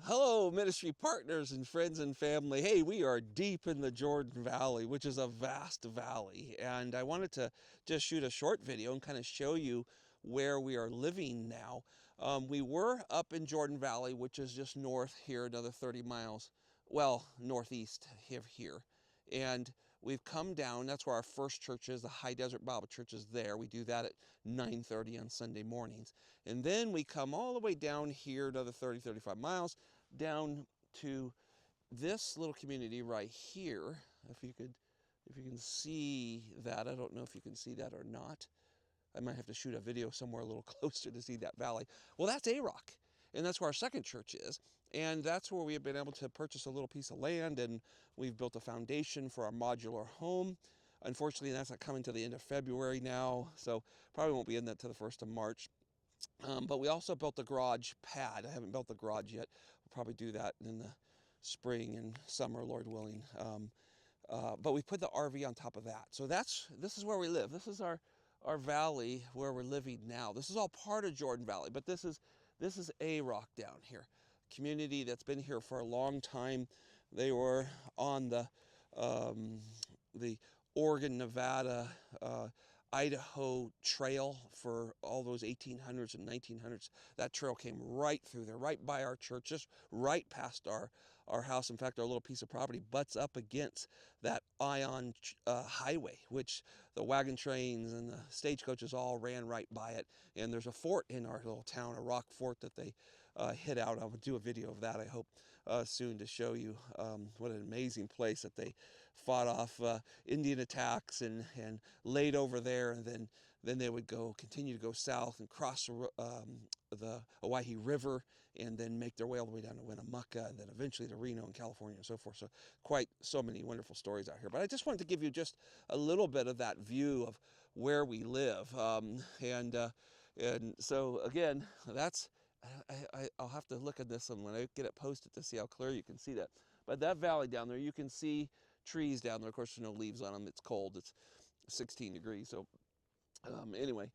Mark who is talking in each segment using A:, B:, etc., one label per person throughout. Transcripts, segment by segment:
A: Hello, ministry partners and friends and family. Hey, we are deep in the Jordan Valley, which is a vast valley. And I wanted to just shoot a short video and kind of show you where we are living now. We were up in Jordan Valley, which is just north here, another 30 miles, well, northeast here. And we've come down. That's where our first church is. The High Desert Bible Church is there. We do that at 9:30 on Sunday mornings. And then we come all the way down here, another 30, 35 miles, down to this little community right here. If you can see that. I don't know if you can see that or not. I might have to shoot a video somewhere a little closer to see that valley. Well, that's Arock. And that's where our second church is. And that's where we have been able to purchase a little piece of land, and we've built a foundation for our modular home. Unfortunately, that's not coming to the end of February now, so probably won't be in that till the 1st of March. But we also built the garage pad. I haven't built the garage yet. We'll probably do that in the spring and summer, Lord willing. But we put the RV on top of that. So this is where we live. This is our valley where we're living now. This is all part of Jordan Valley, but this is Arock down here. Community that's been here for a long time. They were on the Oregon, Nevada, Idaho trail for all those 1800s and 1900s. That trail came right through there, right by our church, just right past our house. In fact, our little piece of property butts up against that Ion highway, which the wagon trains and the stagecoaches all ran right by it. And there's a fort in our little town, a rock fort that they hit out. I'll do a video of that, I hope, soon to show you what an amazing place that they fought off Indian attacks and laid over there, and then they would continue to go south and cross the Owyhee River, and then make their way all the way down to Winnemucca, and then eventually to Reno in California and so forth. So quite so many wonderful stories out here. But I just wanted to give you just a little bit of that view of where we live. And so again, that's I'll have to look at this one when I get it posted to see how clear you can see that. But that valley down there, you can see trees down there. Of course, there's no leaves on them. It's cold. It's 16 degrees. So anyway,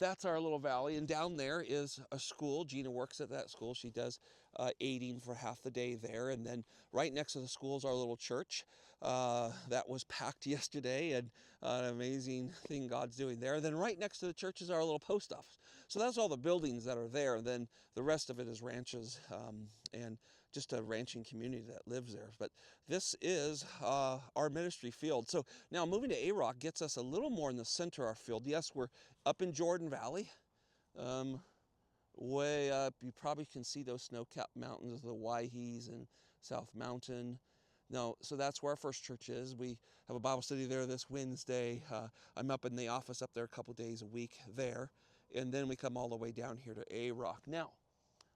A: that's our little valley. And down there is a school. Gina works at that school. She does aiding for half the day there. And then right next to the school is our little church. That was packed yesterday, and an amazing thing God's doing there. And then right next to the church is our little post office. So that's all the buildings that are there. And then the rest of it is ranches and just a ranching community that lives there. But this is our ministry field. So now moving to Arock gets us a little more in the center of our field. Yes, we're up in Jordan Valley, way up. You probably can see those snow-capped mountains, the Owyhees and South Mountain. No, so that's where our first church is. We have a Bible study there this Wednesday. I'm up in the office up there a couple days a week there. And then we come all the way down here to Arock. Now,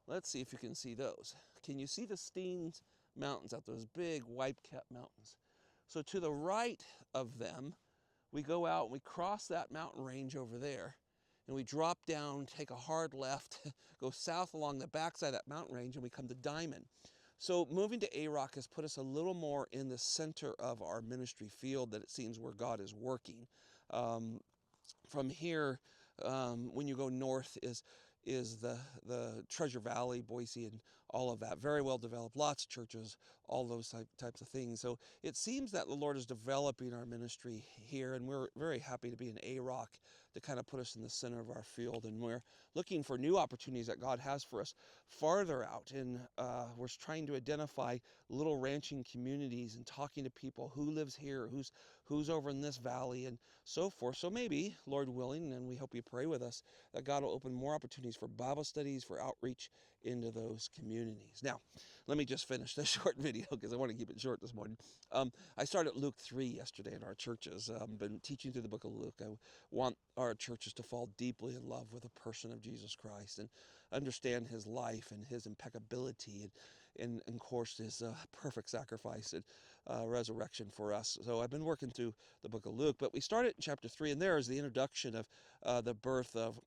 A: let's see if you can see those. Can you see the Steens Mountains out, those big white-capped mountains? So to the right of them, we go out and we cross that mountain range over there, and we drop down, take a hard left, go south along the backside of that mountain range, and we come to Diamond. So moving to Arock has put us a little more in the center of our ministry field, that it seems where God is working. From here, when you go north, is the Treasure Valley, Boise, and all of that. Very well developed, lots of churches, all those types of things. So it seems that the Lord is developing our ministry here, and we're very happy to be in Arock to kind of put us in the center of our field. And we're looking for new opportunities that God has for us farther out. And we're trying to identify little ranching communities and talking to people who lives here, who's over in this valley, and so forth. So maybe, Lord willing, and we hope you pray with us, that God will open more opportunities for Bible studies, for outreach into those communities. Now, let me just finish this short video because I want to keep it short this morning. I started Luke 3 yesterday in our churches. I've been teaching through the book of Luke. I want our churches to fall deeply in love with the person of Jesus Christ and understand his life and his impeccability and of course, his perfect sacrifice and resurrection for us. So I've been working through the book of Luke, but we started in chapter 3, and there is the introduction of the birth of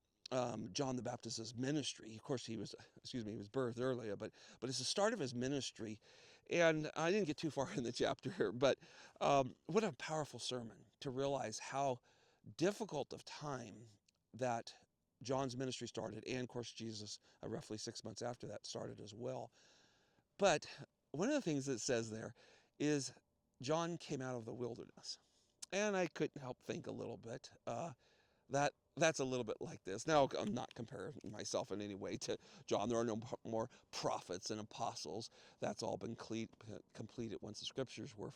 A: John the Baptist's ministry. Of course, he was birthed earlier, but it's the start of his ministry. And I didn't get too far in the chapter here, but what a powerful sermon to realize how difficult of time that John's ministry started, and of course Jesus, roughly 6 months after that, started as well. But one of the things it says there is John came out of the wilderness. And I couldn't help think a little bit that's a little bit like this. Now, I'm not comparing myself in any way to John. There are no more prophets and apostles. That's all been completed once the scriptures were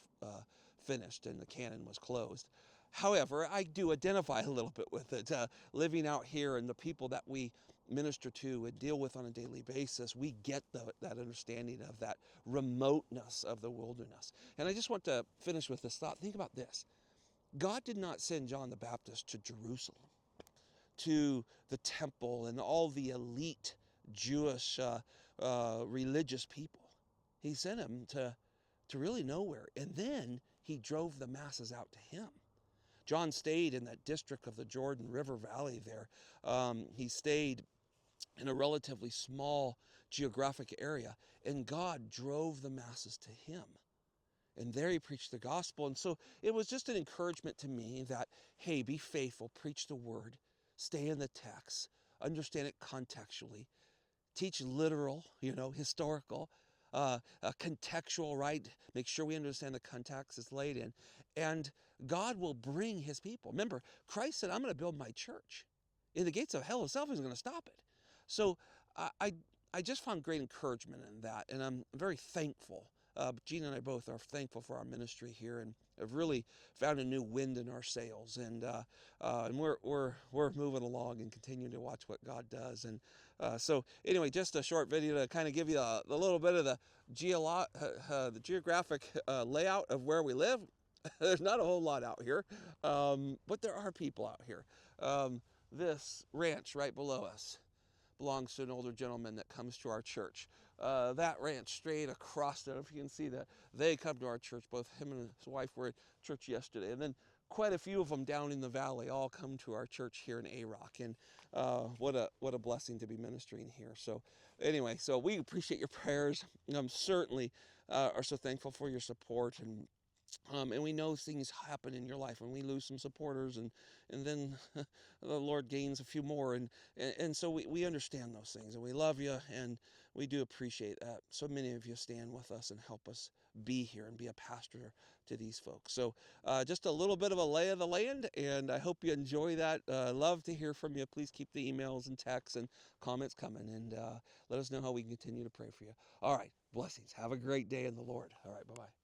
A: finished and the canon was closed. However, I do identify a little bit with it. Living out here and the people that we minister to and deal with on a daily basis, we get that understanding of that remoteness of the wilderness. And I just want to finish with this thought. Think about this. God did not send John the Baptist to Jerusalem, to the temple and all the elite Jewish religious people. He sent him to really nowhere. And then he drove the masses out to him. John stayed in that district of the Jordan River Valley there. He stayed in a relatively small geographic area, and God drove the masses to him. And there he preached the gospel. And so it was just an encouragement to me that, hey, be faithful, preach the word, stay in the text, understand it contextually, teach literal, historical, contextual, right? Make sure we understand the context it's laid in. And God will bring his people. Remember, Christ said, I'm going to build my church. And the gates of hell itself isn't going to stop it. So I just found great encouragement in that. And I'm very thankful. Gina and I both are thankful for our ministry here, and have really found a new wind in our sails, and we're moving along and continuing to watch what God does. And so anyway, just a short video to kind of give you a little bit of the geographic layout of where we live. There's not a whole lot out here, but there are people out here. This ranch right below us belongs to an older gentleman that comes to our church. That ranch straight across, I don't know if you can see that, they come to our church. Both him and his wife were at church yesterday. And then quite a few of them down in the valley all come to our church here in Arock. And what a blessing to be ministering here. So anyway, so we appreciate your prayers. Certainly are so thankful for your support, and we know things happen in your life when we lose some supporters, and then the Lord gains a few more, and so we understand those things, and we love you, and we do appreciate that. So many of you stand with us and help us be here and be a pastor to these folks. So just a little bit of a lay of the land, and I hope you enjoy that. Love to hear from you. Please keep the emails and texts and comments coming, and let us know how we can continue to pray for you. All right, blessings. Have a great day in the Lord. All right, bye-bye.